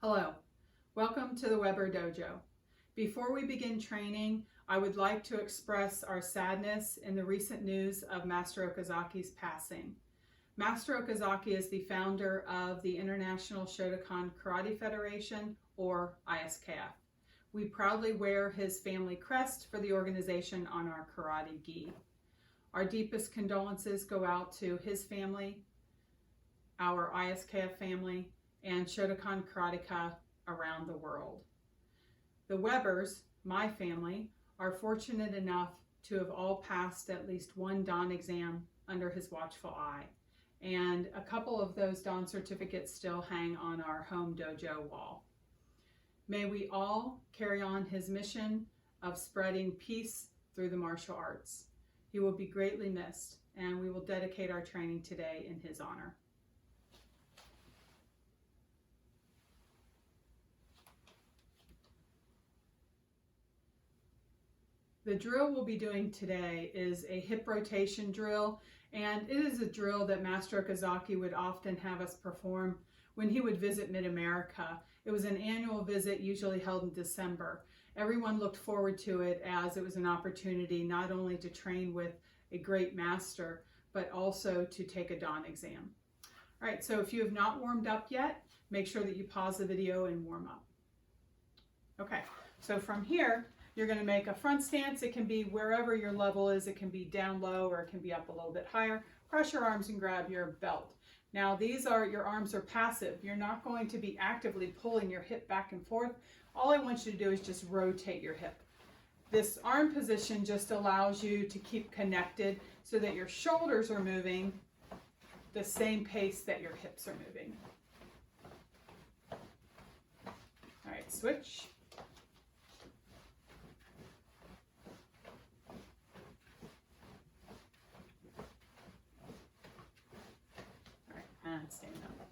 Hello, welcome to the Weber Dojo. Before we begin training, I would like to express our sadness in the recent news of Master Okazaki's passing. Master Okazaki is the founder of the International Shotokan Karate Federation, or ISKF. We proudly wear his family crest for the organization on our karate gi. Our deepest condolences go out to his family, our ISKF family, and Shotokan karateka around the world. The Webers, my family, are fortunate enough to have all passed at least one Dan exam under his watchful eye, and a couple of those Dan certificates still hang on our home dojo wall. May we all carry on his mission of spreading peace through the martial arts. He will be greatly missed, and we will dedicate our training today in his honor. The drill we'll be doing today is a hip rotation drill, and it is a drill that Master Okazaki would often have us perform when he would visit Mid-America. It was an annual visit, usually held in December. Everyone looked forward to it as it was an opportunity not only to train with a great master, but also to take a Dan exam. All right, so if you have not warmed up yet, make sure that you pause the video and warm up. Okay, so from here, you're going to make a front stance. It can be wherever your level is. It can be down low or it can be up a little bit higher. Cross your arms and grab your belt. Now your arms are passive. You're not going to be actively pulling your hip back and forth. All I want you to do is just rotate your hip. This arm position just allows you to keep connected so that your shoulders are moving the same pace that your hips are moving. All right, switch. And stand up.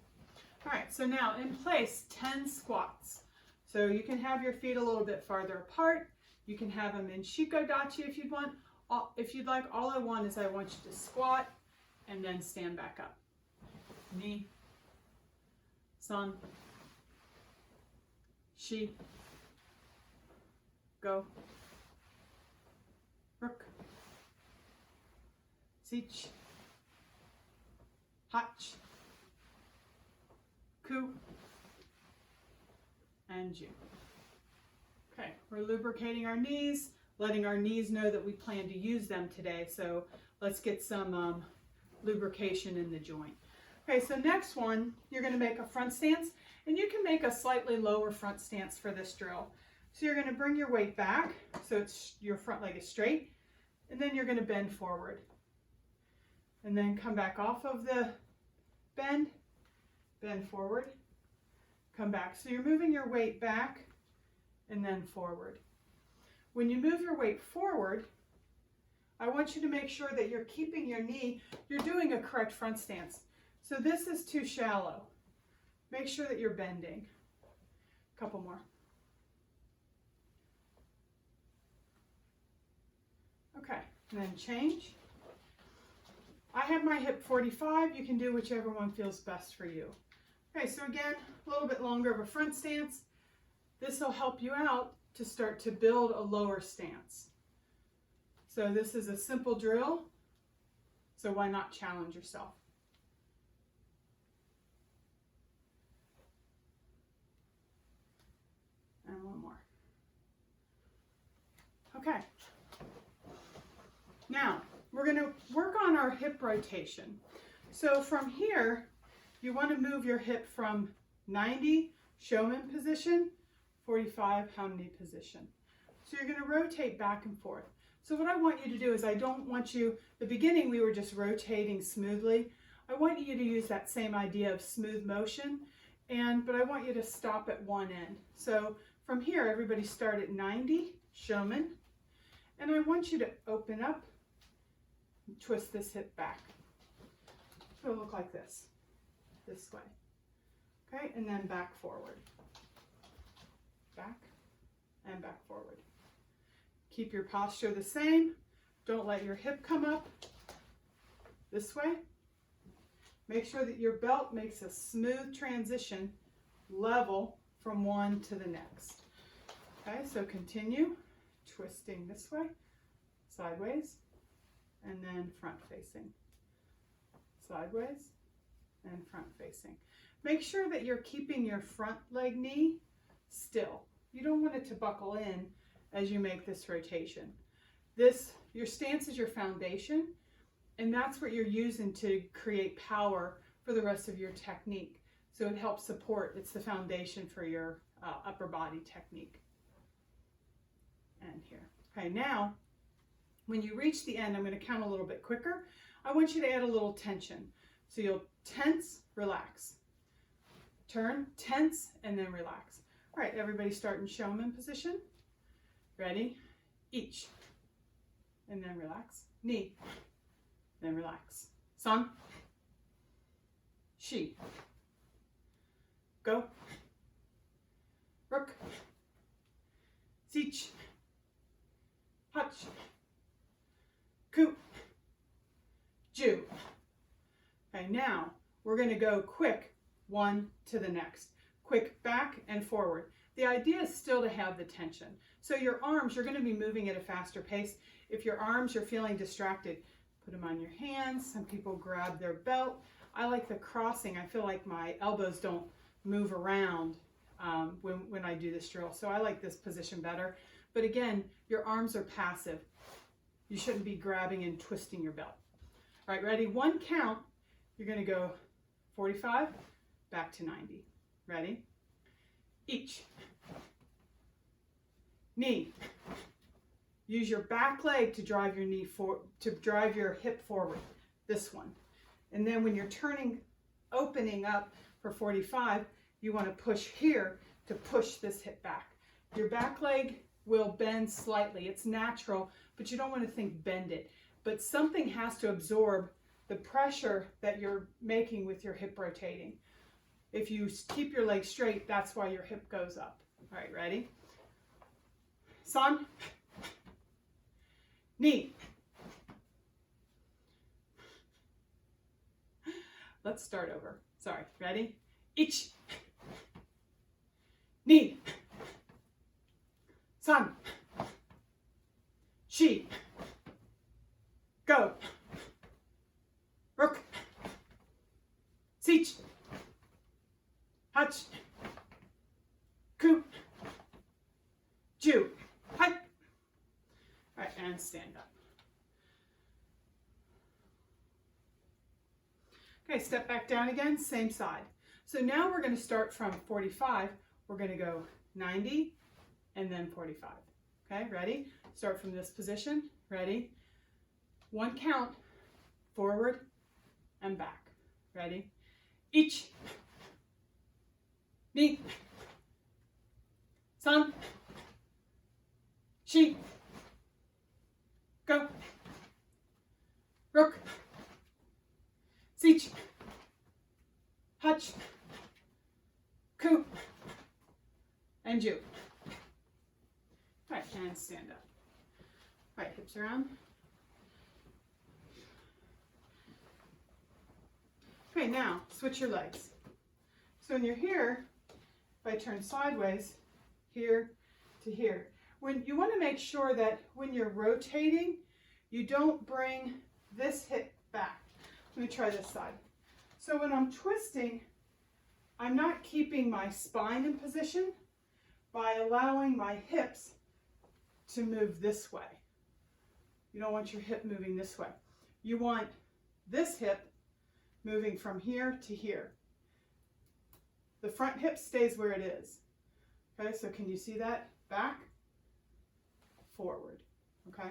All right, so now in place, 10 squats. So you can have your feet a little bit farther apart. You can have them in shikodachi if you'd want. If you'd like, all I want is I want you to squat and then stand back up. Ni, san, shi, go, ruk, sich, hach, ku, and ju. Okay, we're lubricating our knees, letting our knees know that we plan to use them today. So let's get some lubrication in the joint. Okay, so next one, you're going to make a front stance, and you can make a slightly lower front stance for this drill. So you're going to bring your weight back, so your front leg is straight, and then you're going to bend forward. And then come back off of the bend forward, come back. So you're moving your weight back and then forward. When you move your weight forward, I want you to make sure that you're keeping your knee, you're doing a correct front stance. So this is too shallow. Make sure that you're bending. A couple more. Okay, and then change. I have my hip 45. You can do whichever one feels best for you. Okay, so again, a little bit longer of a front stance. This will help you out to start to build a lower stance. So this is a simple drill, so why not challenge yourself? And one more. Okay. Now, we're going to work on our hip rotation. So from here, you want to move your hip from 90, Shomen position, 45, Hamni position. So you're going to rotate back and forth. So what I want you to do is I don't want you, the beginning we were just rotating smoothly. I want you to use that same idea of smooth motion, but I want you to stop at one end. So from here, everybody start at 90, Shomen, and I want you to open up, twist this hip back. So it'll look like this way. Okay, and then back forward. Back and back forward. Keep your posture the same. Don't let your hip come up. This way. Make sure that your belt makes a smooth transition, level from one to the next. Okay, so continue twisting this way, sideways, and then front facing. Sideways and front facing. Make sure that you're keeping your front leg knee still. You don't want it to buckle in as you make this rotation. Your stance is your foundation, and that's what you're using to create power for the rest of your technique. So it helps support, it's the foundation for your upper body technique. And here. Okay, now, when you reach the end, I'm going to count a little bit quicker. I want you to add a little tension. So you'll tense, relax. Turn, tense, and then relax. All right, everybody start in showman position. Ready? Each. And then relax. Knee. Then relax. San. Shi. Go. Rook. Sich. Hutch. Ku. Ju. Okay, now we're going to go quick one to the next. Quick back and forward. The idea is still to have the tension. So your arms, you're going to be moving at a faster pace. If your arms are feeling distracted, put them on your hands. Some people grab their belt. I like the crossing. I feel like my elbows don't move around when I do this drill. So I like this position better. But again, your arms are passive. You shouldn't be grabbing and twisting your belt. All right, ready? One count. You're going to go 45, back to 90. Ready? Each. Knee. Use your back leg to drive your knee to drive your hip forward. This one. And then when you're turning, opening up for 45, you want to push here to push this hip back. Your back leg will bend slightly. It's natural, but you don't want to think bend it. But something has to absorb the pressure that you're making with your hip rotating. If you keep your leg straight, that's why your hip goes up. All right, ready? San. Knee. Let's start over. Sorry, ready? Ich. Knee. San. Shi. Go. Rook. Sich. Hutch. Ku. Ju. Hike. All right, and stand up. Okay, step back down again, same side. So now we're going to start from 45. We're going to go 90 and then 45. Okay, ready? Start from this position. Ready? One count, forward and back. Ready? Each. Knee. San. Shi. Go. Rook. Sich. Hutch. Ku. And Ju. All right, and stand up. All right, hips around. Okay, now switch your legs. So when you're here, if I turn sideways, here to here. When you want to make sure that when you're rotating, you don't bring this hip back. Let me try this side. So when I'm twisting, I'm not keeping my spine in position by allowing my hips to move this way. You don't want your hip moving this way. You want this hip moving from here to here. The front hip stays where it is. Okay, so can you see that? Back, forward. Okay,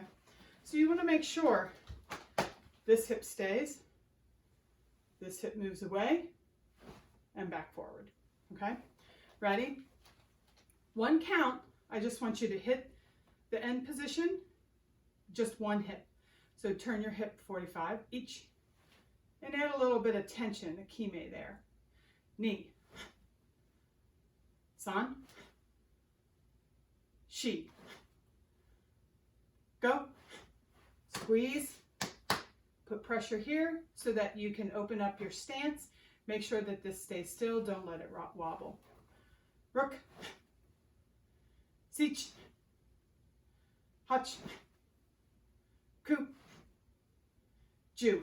so you want to make sure this hip stays, this hip moves away, and back forward. Okay, ready? One count. I just want you to hit the end position, just one hip. So turn your hip 45 each, and add a little bit of tension, a kime there. Knee. San. Shi. Go. Squeeze. Put pressure here so that you can open up your stance. Make sure that this stays still. Don't let it wobble. rook, sich, hutch, coup, Jew.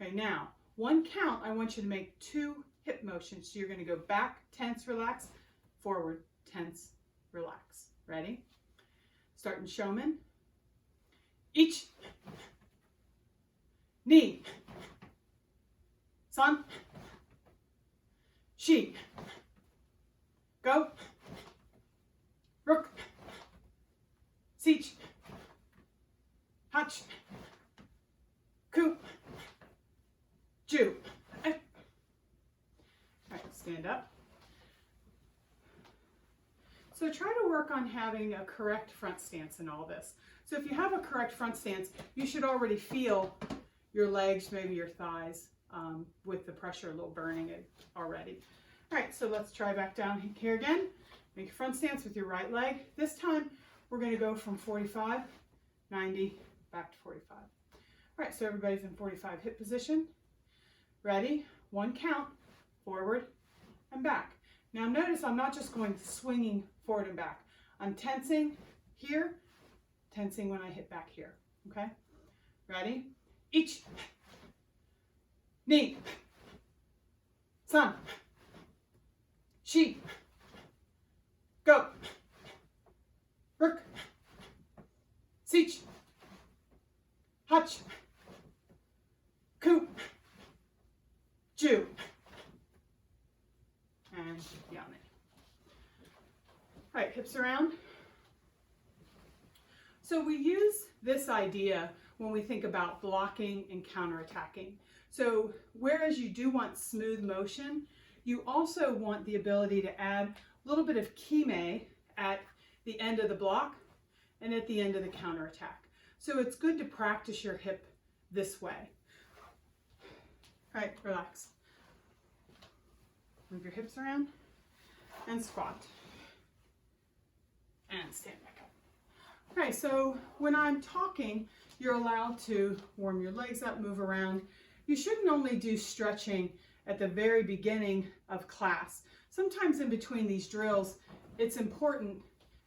Okay, now, one count, I want you to make 2 hip motions. So you're going to go back, tense, relax, forward, tense, relax. Ready? Starting showman. Ich, ni, san, shi, go, rook, sich, hutch, coup, Jew. All right, stand up. So try to work on having a correct front stance in all this. So if you have a correct front stance, you should already feel your legs, maybe your thighs, with the pressure a little burning it already. All right, so let's try back down here again. Make a front stance with your right leg. This time, we're going to go from 45, 90, back to 45. All right, so everybody's in 45 hip position. Ready? 1 count, forward and back. Now notice I'm not just going swinging forward and back. I'm tensing here, tensing when I hit back here, okay? Ready? Ich, ni, san, shi, go, rook, sich, hutch, coup, Jew, and yummy. All right, hips around. So we use this idea when we think about blocking and counterattacking. So whereas you do want smooth motion, you also want the ability to add a little bit of kime at the end of the block and at the end of the counterattack. So it's good to practice your hip this way. All right, relax. Move your hips around and squat. And stand back up. Okay, so when I'm talking, you're allowed to warm your legs up, move around. You shouldn't only do stretching at the very beginning of class. Sometimes in between these drills, it's important.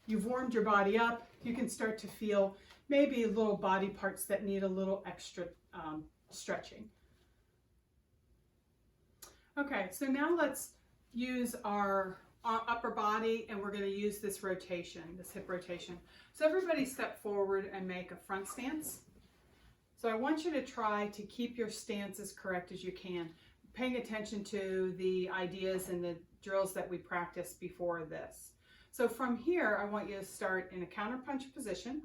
You've warmed your body up. You can start to feel maybe little body parts that need a little extra stretching. Okay, so now let's use our upper body, and we're going to use this rotation, this hip rotation. So everybody step forward and make a front stance. So I want you to try to keep your stance as correct as you can, paying attention to the ideas and the drills that we practiced before this. So from here, I want you to start in a counter punch position.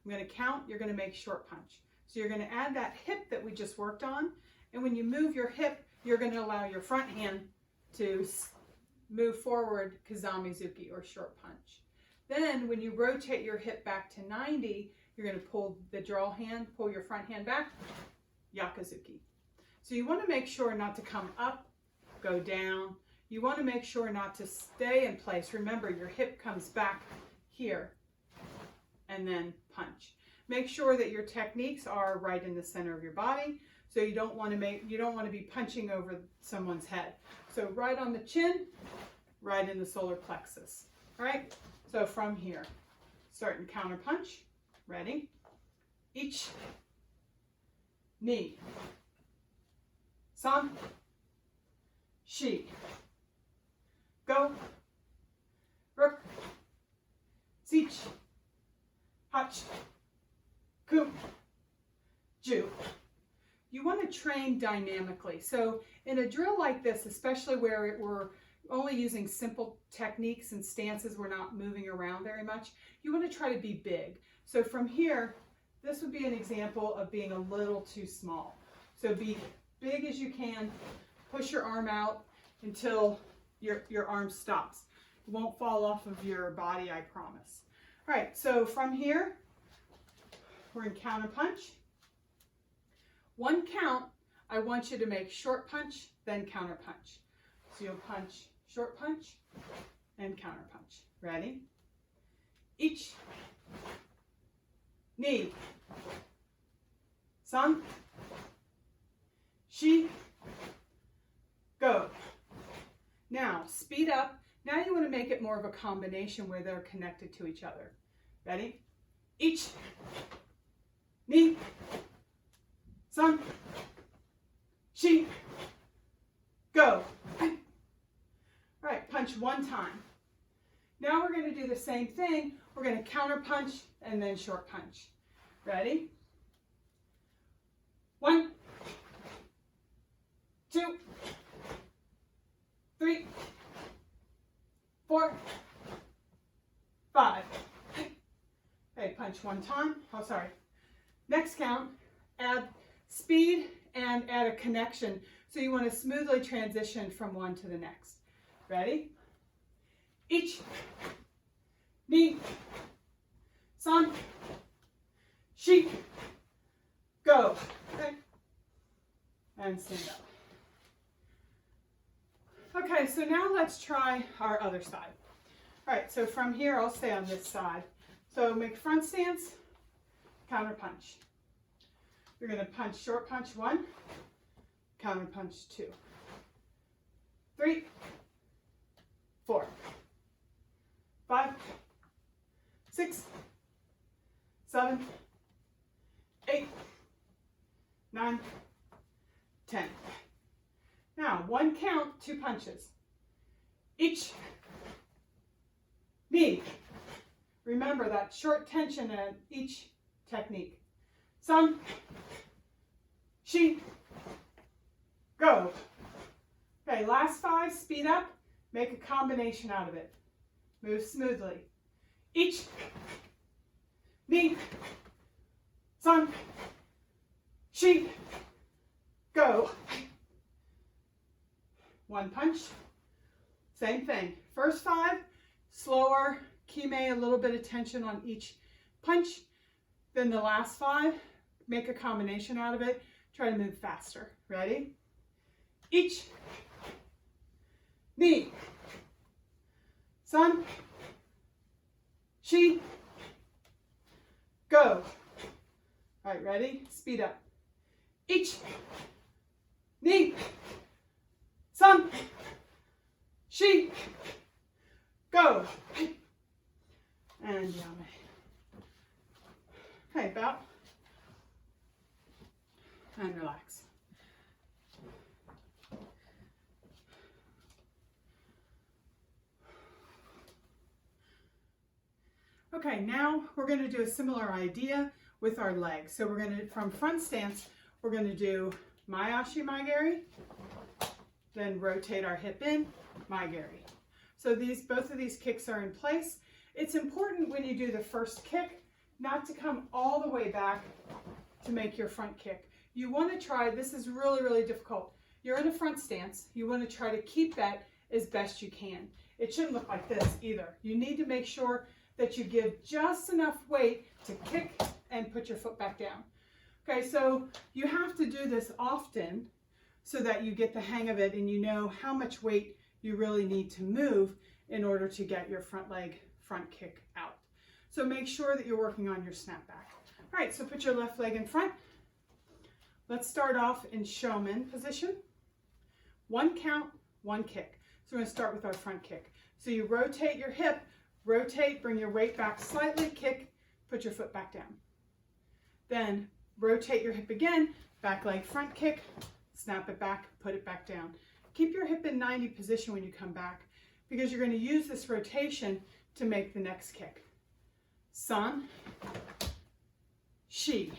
I'm going to count, you're going to make short punch. So you're going to add that hip that we just worked on, and when you move your hip, you're going to allow your front hand to move forward, kazamizuki, or short punch. Then when you rotate your hip back to 90, you're going to pull the draw hand, pull your front hand back, yakuzuki. So you want to make sure not to come up, go down. You want to make sure not to stay in place. Remember, your hip comes back here and then punch. Make sure that your techniques are right in the center of your body. So you don't want to be punching over someone's head. So right on the chin, right in the solar plexus. All right? So from here, start in counter punch. Ready? Ich, ni, san, shi, go, rook, sich, hutch, coup, Jew. You want to train dynamically. So in a drill like this, especially where we're only using simple techniques and stances, we're not moving around very much, you want to try to be big. So from here, this would be an example of being a little too small. So be big as you can, push your arm out until your arm stops. It won't fall off of your body, I promise. All right, so from here, we're in counter punch. 1 count, I want you to make short punch, then counter punch. So you'll punch, short punch, and counter punch. Ready? Ich, ni, san, shi, go, Now, speed up. Now you want to make it more of a combination where they're connected to each other. Ready? Each, ni, san, shi, go. All right, punch one time. Now we're going to do the same thing. We're going to counter punch and then short punch. Ready? 1, 2, 3, 4, 5. Okay, punch one time. Oh, sorry. Next count, add speed and add a connection. So you want to smoothly transition from one to the next. Ready? Each, ni, san, shi, go. Okay. And stand up. Okay, so now let's try our other side. All right, so from here, I'll stay on this side. So make front stance, counter punch. You're going to punch short punch 1, counter punch 2, 3, 4, 5, 6, 7, 8, 9, 10. Now, one count, 2 punches. Each, ni. Remember that short tension at each technique. San, shi, go. Okay, last 5, speed up, make a combination out of it. Move smoothly. Each, ni, san, shi, go. One punch. Same thing. First 5, slower, kime, a little bit of tension on each punch. Then the last 5, make a combination out of it. Try to move faster. Ready? Each, ni, san, shi, go. All right, ready? Speed up. Each, ni, san, shi, go. And yame. Okay, bow. And relax. Okay, now we're going to do a similar idea with our legs. So we're going to, from front stance, we're going to do Maiashi Maigeri, then rotate our hip in, Maigeri. So both of these kicks are in place. It's important when you do the first kick not to come all the way back to make your front kick. You want to try, this is really, really difficult. You're in a front stance. You want to try to keep that as best you can. It shouldn't look like this either. You need to make sure that you give just enough weight to kick and put your foot back down. Okay, so you have to do this often so that you get the hang of it and you know how much weight you really need to move in order to get your front leg front kick out. So make sure that you're working on your snapback. All right, so put your left leg in front. Let's start off in showman position. 1 count, 1 kick. So we're going to start with our front kick. So you rotate your hip, rotate, bring your weight back slightly, kick, put your foot back down. Then rotate your hip again, back leg front kick, snap it back, put it back down. Keep your hip in 90 position when you come back because you're going to use this rotation to make the next kick. San, shi,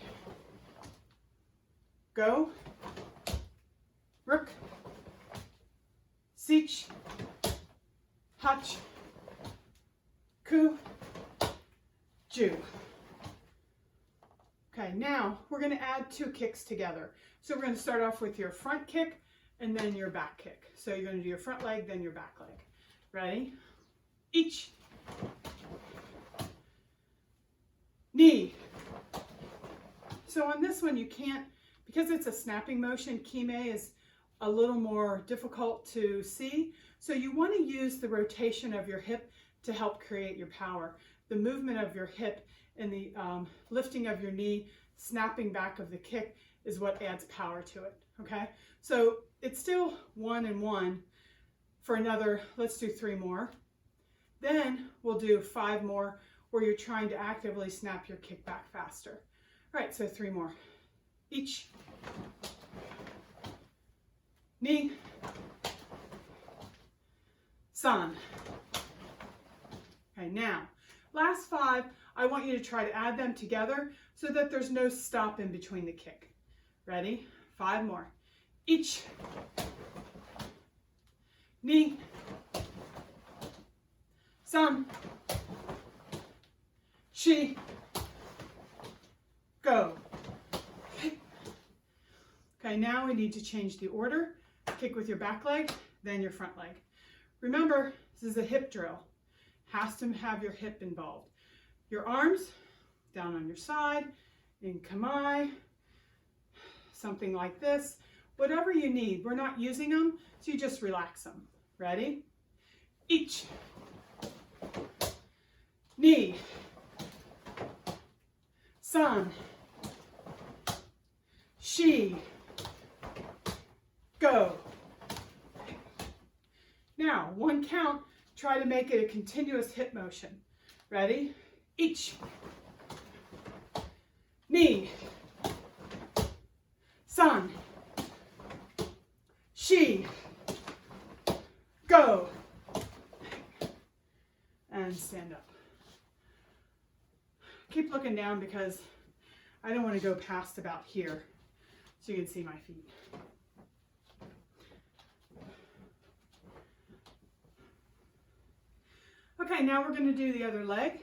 go, rook, sich, hach, ku, ju. Okay, now we're going to add 2 kicks together. So we're going to start off with your front kick and then your back kick. So you're going to do your front leg, then your back leg. Ready? Each, ni. So on this one you can't, because it's a snapping motion, kime is a little more difficult to see. So you want to use the rotation of your hip to help create your power. The movement of your hip and the lifting of your knee, snapping back of the kick is what adds power to it, okay? So it's still 1 and 1 for another, let's do 3 more. Then we'll do 5 more where you're trying to actively snap your kick back faster. All right, so 3 more. Each. Knee. San. Okay, now, last 5, I want you to try to add them together so that there's no stop in between the kick. Ready? 5 more. Each. Knee. San. Shi. Go. Okay, now we need to change the order. Kick with your back leg, then your front leg. Remember, this is a hip drill. Has to have your hip involved. Your arms down on your side, in kamae, something like this. Whatever you need. We're not using them, so you just relax them. Ready? Each. Knee. San. Shi. Go. Now, 1 count, try to make it a continuous hip motion. Ready? Each. Knee. San. Shi. Go. And stand up. Keep looking down because I don't want to go past about here so you can see my feet. Okay, now we're going to do the other leg.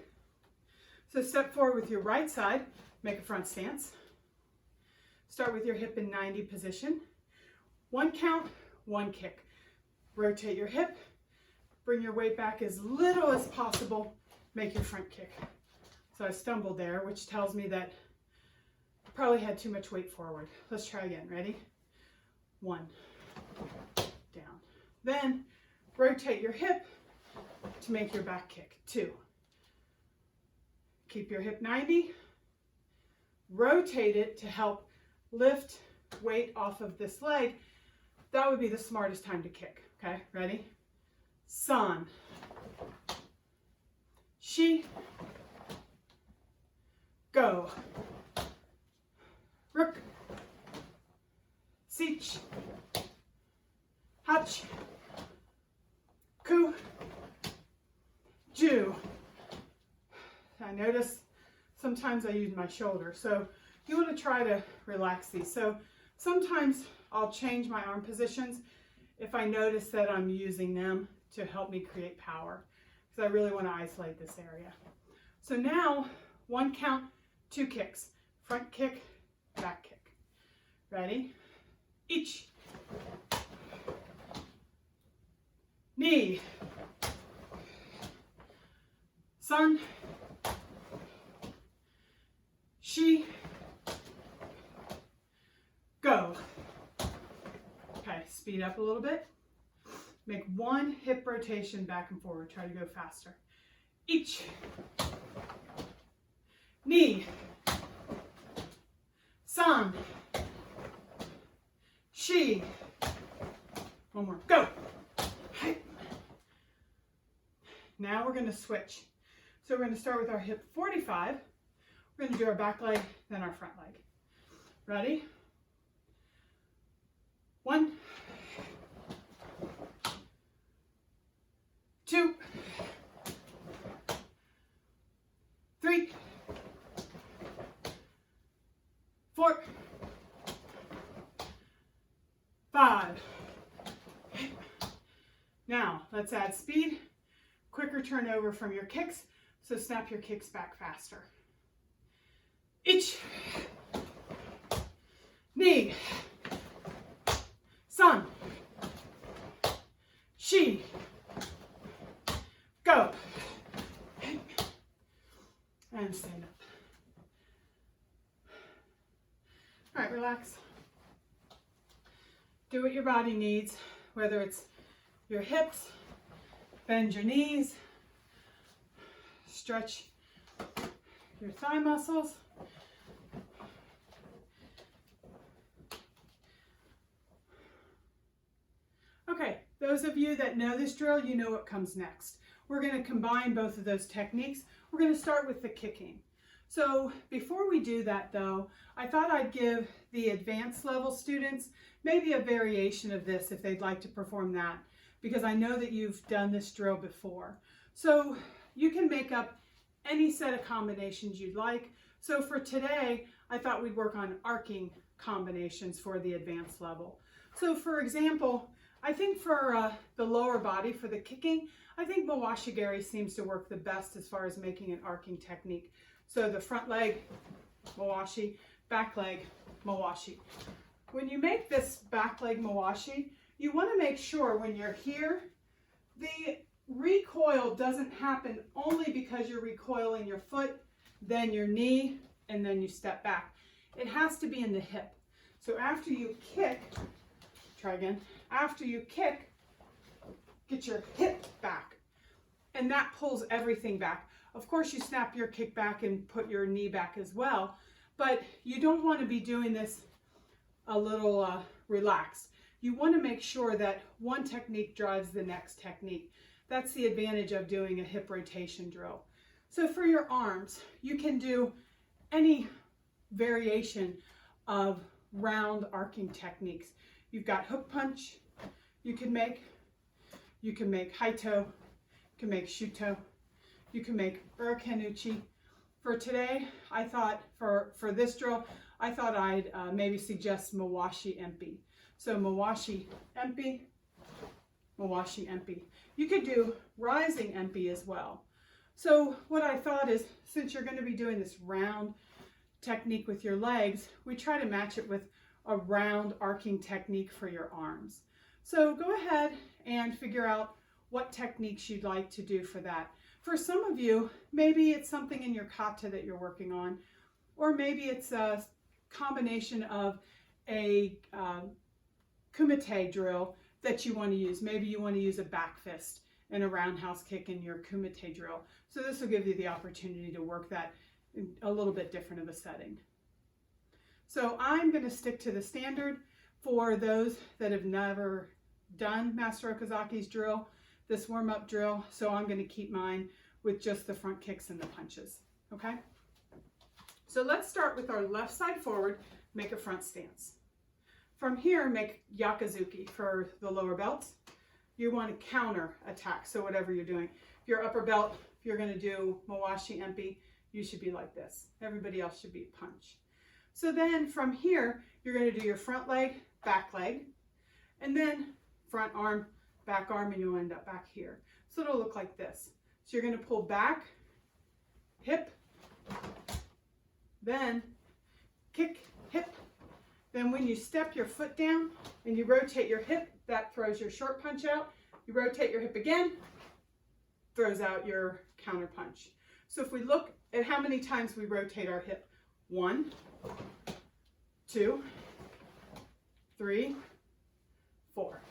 So step forward with your right side, make a front stance. Start with your hip in 90 position. 1 count, 1 kick. Rotate your hip, bring your weight back as little as possible, make your front kick. So I stumbled there, which tells me that I probably had too much weight forward. Let's try again, ready? 1, down. Then rotate your hip to make your back kick. 2. Keep your hip 90. Rotate it to help lift weight off of this leg. That would be the smartest time to kick. Okay, ready? San. Shi. Go. Rook. Sich. Hach. Ku. Ju. I notice sometimes I use my shoulder, so you want to try to relax these. So sometimes I'll change my arm positions if I notice that I'm using them to help me create power, because I really want to isolate this area. So now, 1 count, 2 kicks. Front kick, back kick. Ready? Each. Knee. San. Shi. Go. Okay, speed up a little bit. Make 1 hip rotation back and forward. Try to go faster. Each. Knee. San. Shi. 1 more. Go. Now we're going to switch. So we're going to start with our hip 45. We're going to do our back leg, then our front leg. Ready? 1, 2, 3, 4, 5. Now let's add speed. Quicker turnover from your kicks, so snap your kicks back faster. Each. Knee. San. Shi. Go. And stand up. All right, relax. Do what your body needs, whether it's your hips, bend your knees, stretch your thigh muscles. Okay, Those of you that know this drill, you know what comes next. We're going to combine both of those techniques. We're going to start with the kicking. So before we do that though, I thought I'd give the advanced level students maybe a variation of this if they'd like to perform that, because I know that you've done this drill before. So you can make up any set of combinations you'd like. So for today, I thought we'd work on arcing combinations for the advanced level. So for example, I think for the lower body, for the kicking, I think Mawashigiri seems to work the best as far as making an arcing technique. So the front leg, mawashi, back leg, mawashi. When you make this back leg mawashi, you want to make sure when you're here, the recoil doesn't happen only because you're recoiling your foot, then your knee, and then you step back. It has to be in the hip. So after you kick, try again, after you kick, get your hip back. And that pulls everything back. Of course, you snap your kick back and put your knee back as well, but you don't want to be doing this a little relaxed. You want to make sure that one technique drives the next technique. That's the advantage of doing a hip rotation drill. So for your arms, you can do any variation of round arcing techniques. You've got hook punch, you can make high toe, you can make shuto, you can make urakenuchi. For today, I thought for this drill, I thought I'd maybe suggest mawashi empi. So mawashi empi, mawashi empi. You could do rising empi as well. So what I thought is, since you're going to be doing this round technique with your legs, we try to match it with a round arcing technique for your arms. So go ahead and figure out what techniques you'd like to do for that. For some of you, maybe it's something in your kata that you're working on, or maybe it's a combination of a kumite drill that you want to use. Maybe you want to use a back fist and a roundhouse kick in your kumite drill. So this will give you the opportunity to work that in a little bit different of a setting. So I'm going to stick to the standard for those that have never done Master Okazaki's drill, this warm-up drill. So I'm going to keep mine with just the front kicks and the punches. Okay? So let's start with our left side forward, make a front stance. From here, make yakuzuki for the lower belts. You want to counter attack, so whatever you're doing. If your upper belt, if you're going to do mawashi empi, you should be like this. Everybody else should be punch. So then from here, you're going to do your front leg, and then front arm, back arm, and you'll end up back here. So it'll look like this. So you're going to pull back, hip, then kick, hip. Then when you step your foot down and you rotate your hip, that throws your short punch out. You rotate your hip again, throws out your counter punch. So if we look at how many times we rotate our hip, 1, 2, 3, 4.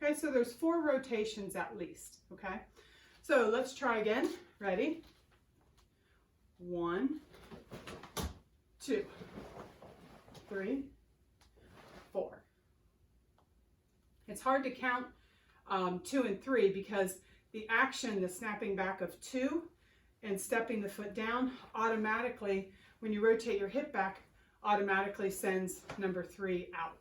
Okay, so there's 4 rotations at least, okay? So let's try again. Ready? 1, 2, 3, 4. It's hard to count 2 and 3 because the action, the snapping back of 2 and stepping the foot down automatically, when you rotate your hip back, automatically sends number 3 out.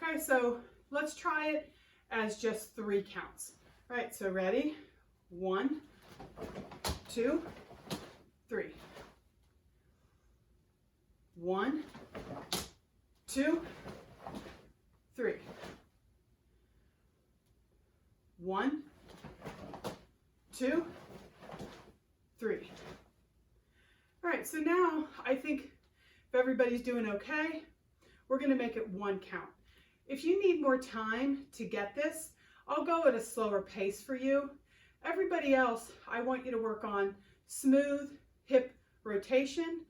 Okay, so let's try it as just 3 counts. All right, so ready? 1, 2, 3. 1, 2, 3. 1, 2, 3. All right, so now I think if everybody's doing okay, we're going to make it 1 count. If you need more time to get this, I'll go at a slower pace for you. Everybody else, I want you to work on smooth hip rotation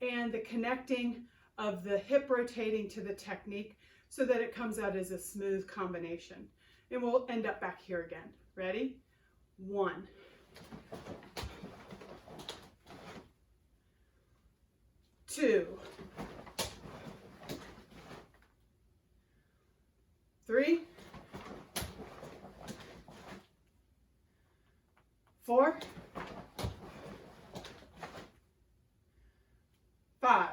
and the connecting of the hip rotating to the technique so that it comes out as a smooth combination. And we'll end up back here again. Ready? 1. 2. 3. 4, 5.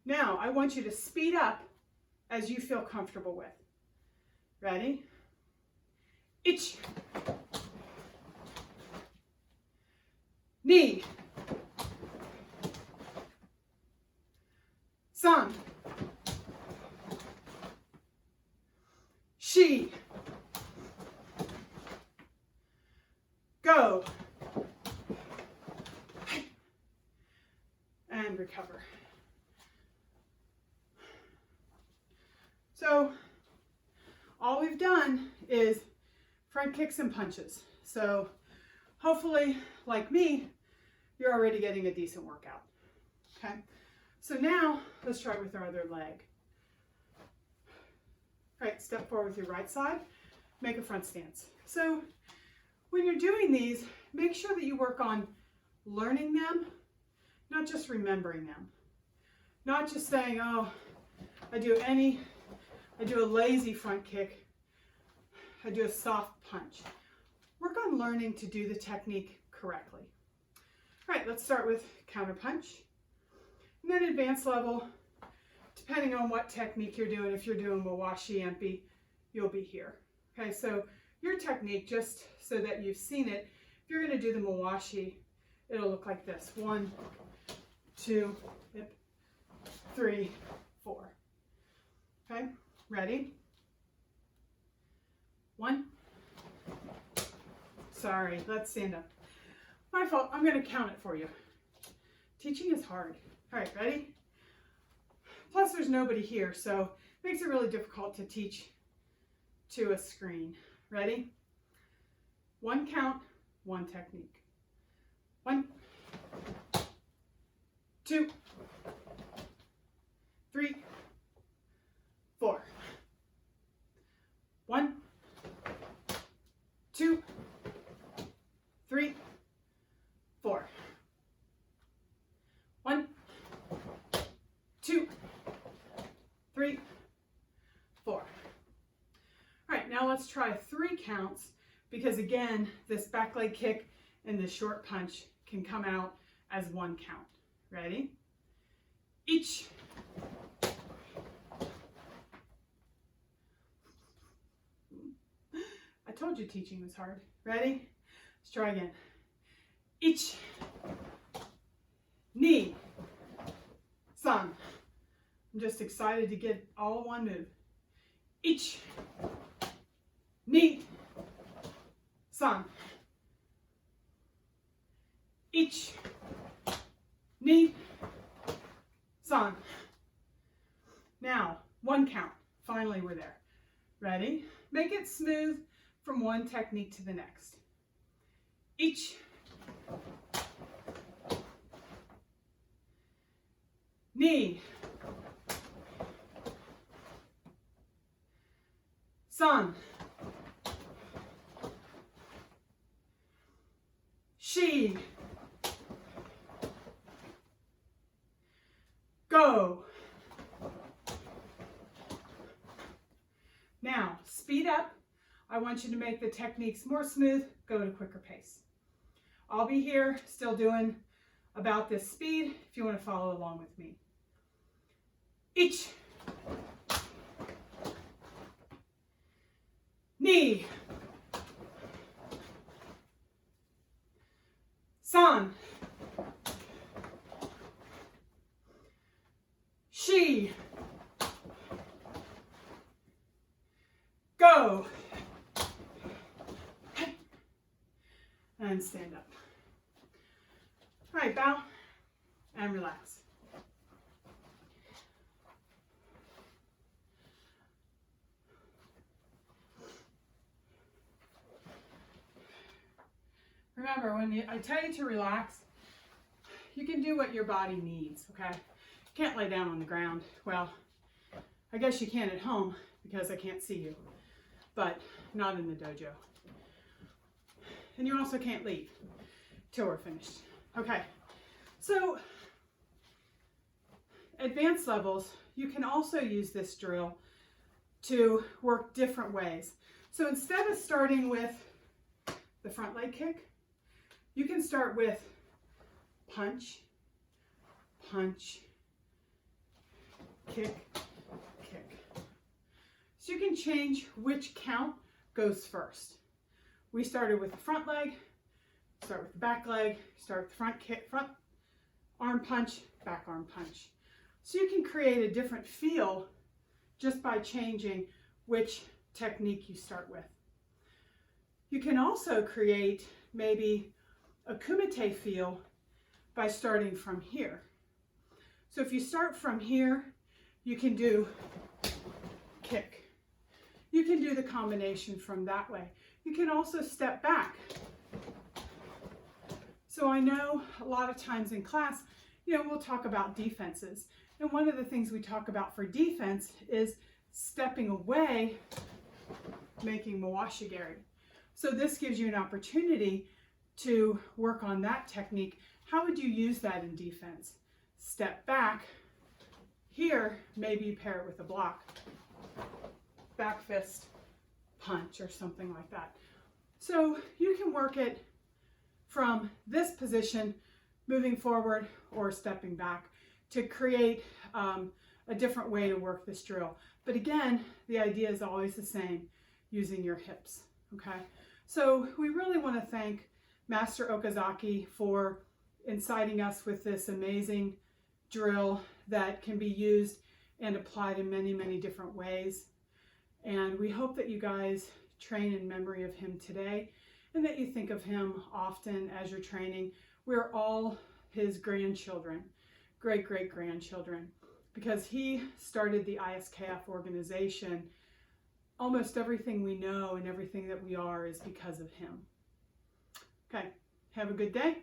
Now, I want you to speed up as you feel comfortable with. Ready? Ich. Ni. San. Shi. Go. And recover. So all we've done is front kicks and punches. So hopefully, like me, you're already getting a decent workout. Okay, so now let's try it with our other leg. All right, step forward with your right side, make a front stance. So when you're doing these, make sure that you work on learning them, not just remembering them. Not just saying, oh, I do a lazy front kick, I do a soft punch. Work on learning to do the technique correctly. All right, let's start with counter punch. And then advanced level, depending on what technique you're doing. If you're doing Mawashi Empi, you'll be here. Okay, so your technique, just so that you've seen it, if you're going to do the Mawashi, it'll look like this. 1, 2, 3, 4. Okay, ready? 1. Sorry, let's stand up. My fault, I'm going to count it for you. Teaching is hard. All right, ready? Plus there's nobody here, so it makes it really difficult to teach to a screen. Ready? 1 count, 1 technique. 1, 2, 3, 4. 1, 2, 3, 4. 1, 2, 3, 4. All right, now let's try 3 counts, because again, this back leg kick and this short punch can come out as 1 count. Ready? Each. I told you teaching was hard. Ready? Let's try again. Ich. Ni. San. I'm just excited to get all in one move. Ich. Ni. San. Ich. Ni. San. Now, 1 count. Finally, we're there. Ready? Make it smooth from one technique to the next. Ich. Ni. San. Shi. Go. Now, speed up. I want you to make the techniques more smooth, go at a quicker pace. I'll be here still doing about this speed if you want to follow along with me. Ich. Ni. San. Shi. Go. And stand up. All right, bow and relax. Remember, when I tell you to relax, you can do what your body needs, okay? You can't lay down on the ground. Well, I guess you can at home because I can't see you, but not in the dojo. And you also can't leave till we're finished. Okay, so advanced levels, you can also use this drill to work different ways. So instead of starting with the front leg kick, you can start with punch, punch, kick, kick. So you can change which count goes first. We started with the front leg, start with the back leg, start with the front kick, front arm punch, back arm punch. So you can create a different feel just by changing which technique you start with. You can also create maybe a kumite feel by starting from here. So if you start from here, you can do kick. You can do the combination from that way. You can also step back. So I know a lot of times in class, we'll talk about defenses. And one of the things we talk about for defense is stepping away, making mawashigiri. So this gives you an opportunity to work on that technique. How would you use that in defense? Step back. Here, maybe you pair it with a block. Back fist, punch, or something like that. So you can work it from this position, moving forward or stepping back to create a different way to work this drill. But again, the idea is always the same, using your hips, okay? So we really want to thank Master Okazaki for inciting us with this amazing drill that can be used and applied in many, many different ways. And we hope that you guys train in memory of him today and that you think of him often as you're training. We're all his grandchildren, great-great-grandchildren, because he started the ISKF organization. Almost everything we know and everything that we are is because of him. Okay, have a good day.